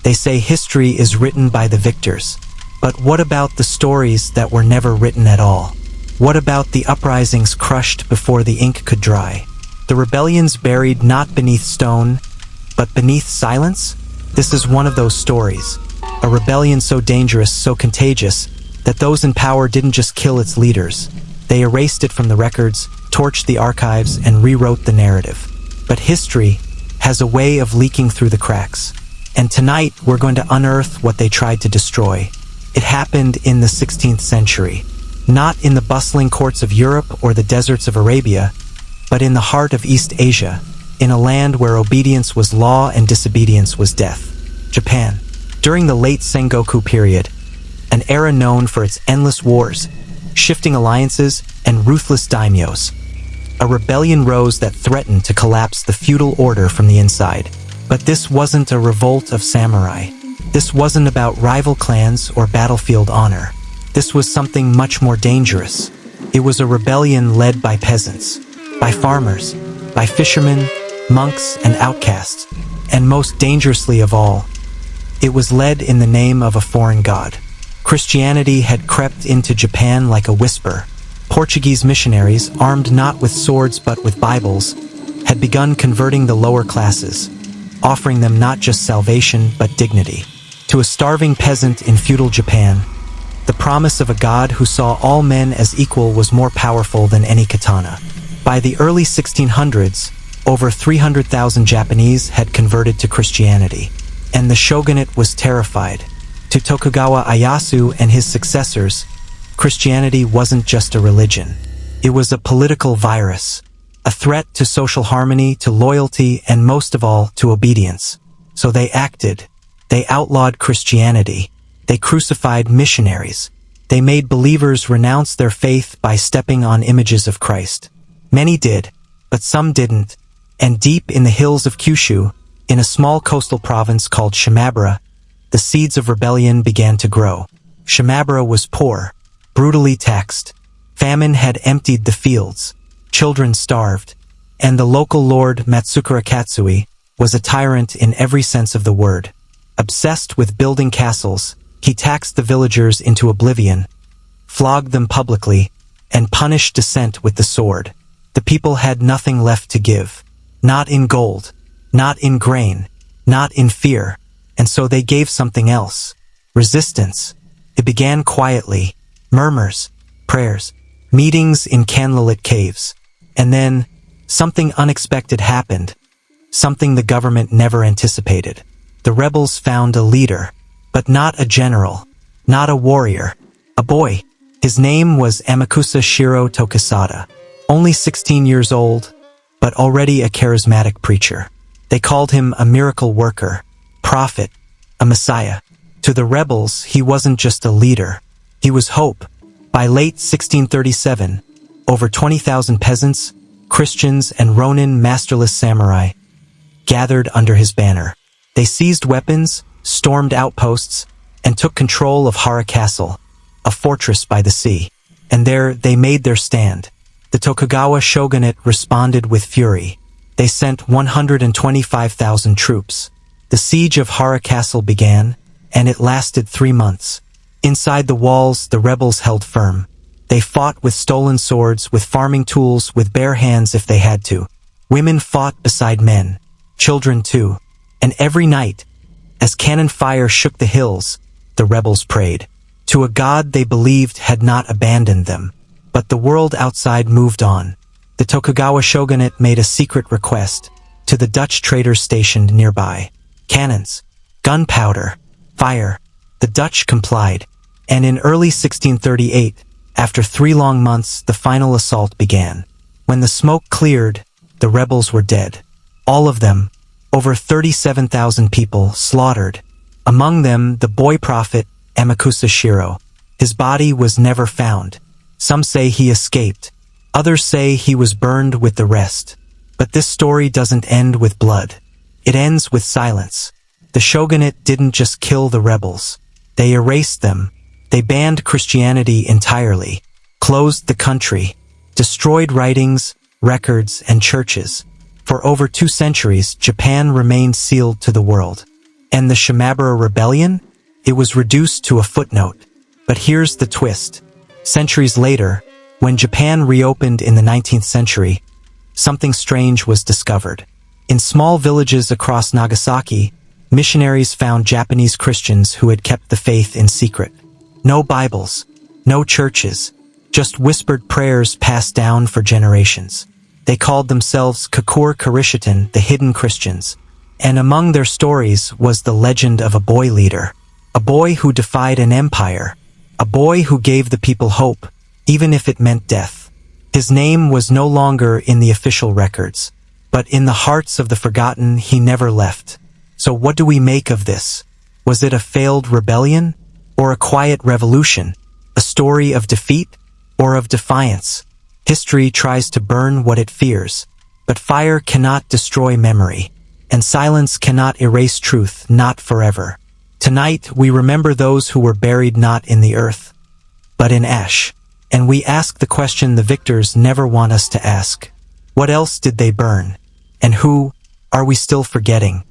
They say history is written by the victors. But what about the stories that were never written at all? What about the uprisings crushed before the ink could dry? The rebellions buried not beneath stone, but beneath silence? This is one of those stories. A rebellion so dangerous, so contagious, that those in power didn't just kill its leaders. They erased it from the records, torched the archives, and rewrote the narrative. But history has a way of leaking through the cracks. And tonight, we're going to unearth what they tried to destroy. It happened in the 16th century. Not in the bustling courts of Europe or the deserts of Arabia, but in the heart of East Asia, in a land where obedience was law and disobedience was death. Japan. During the late Sengoku period, an era known for its endless wars, shifting alliances, and ruthless daimyos, a rebellion rose that threatened to collapse the feudal order from the inside. But this wasn't a revolt of samurai. This wasn't about rival clans or battlefield honor. This was something much more dangerous. It was a rebellion led by peasants, by farmers, by fishermen, monks, and outcasts. And most dangerously of all, it was led in the name of a foreign god. Christianity had crept into Japan like a whisper. Portuguese missionaries, armed not with swords but with Bibles, had begun converting the lower classes, offering them not just salvation but dignity. To a starving peasant in feudal Japan, the promise of a god who saw all men as equal was more powerful than any katana. By the early 1600s, over 300,000 Japanese had converted to Christianity, and the shogunate was terrified. To Tokugawa Ieyasu and his successors, Christianity wasn't just a religion. It was a political virus, a threat to social harmony, to loyalty, and most of all, to obedience. So they acted. They outlawed Christianity. They crucified missionaries. They made believers renounce their faith by stepping on images of Christ. Many did, but some didn't. And deep in the hills of Kyushu, in a small coastal province called Shimabara, the seeds of rebellion began to grow. Shimabara was poor, brutally taxed. Famine had emptied the fields. Children starved. And the local lord Matsukura Katsui was a tyrant in every sense of the word. Obsessed with building castles, he taxed the villagers into oblivion, flogged them publicly, and punished dissent with the sword. The people had nothing left to give. Not in gold, not in grain, not in fear. And so they gave something else. Resistance. It began quietly. Murmurs, prayers, meetings in candlelit caves. And then, something unexpected happened. Something the government never anticipated. The rebels found a leader, but not a general, not a warrior, a boy. His name was Amakusa Shirō Tokusada, only 16 years old, but already a charismatic preacher. They called him a miracle worker, prophet, a messiah. To the rebels, he wasn't just a leader, he was hope. By late 1637, over 20,000 peasants, Christians, and ronin masterless samurai gathered under his banner. They seized weapons, stormed outposts, and took control of Hara Castle, a fortress by the sea. And there they made their stand. The Tokugawa Shogunate responded with fury. They sent 125,000 troops. The siege of Hara Castle began, and it lasted 3 months. Inside the walls, the rebels held firm. They fought with stolen swords, with farming tools, with bare hands if they had to. Women fought beside men, children too. And every night, as cannon fire shook the hills, the rebels prayed to a god they believed had not abandoned them. But the world outside moved on. The Tokugawa Shogunate made a secret request to the Dutch traders stationed nearby. Cannons, gunpowder, fire. The Dutch complied, and in early 1638, after 3 long months, the final assault began. When the smoke cleared, the rebels were dead. All of them, over 37,000 people, slaughtered. Among them, the boy prophet, Amakusa Shirō. His body was never found. Some say he escaped. Others say he was burned with the rest. But this story doesn't end with blood. It ends with silence. The shogunate didn't just kill the rebels. They erased them. They banned Christianity entirely, closed the country, destroyed writings, records, and churches. For over 2 centuries, Japan remained sealed to the world. And the Shimabara Rebellion? It was reduced to a footnote. But here's the twist. Centuries later, when Japan reopened in the 19th century, something strange was discovered. In small villages across Nagasaki, missionaries found Japanese Christians who had kept the faith in secret. No Bibles, no churches, just whispered prayers passed down for generations. They called themselves Kakur Karishitan, the hidden Christians. And among their stories was the legend of a boy leader, a boy who defied an empire, a boy who gave the people hope, even if it meant death. His name was no longer in the official records, but in the hearts of the forgotten he never left. So what do we make of this? Was it a failed rebellion? Or a quiet revolution? A story of defeat? Or of defiance? History tries to burn what it fears, but fire cannot destroy memory, and silence cannot erase truth, not forever. Tonight, we remember those who were buried not in the earth, but in ash. And we ask the question the victors never want us to ask. What else did they burn? And who are we still forgetting?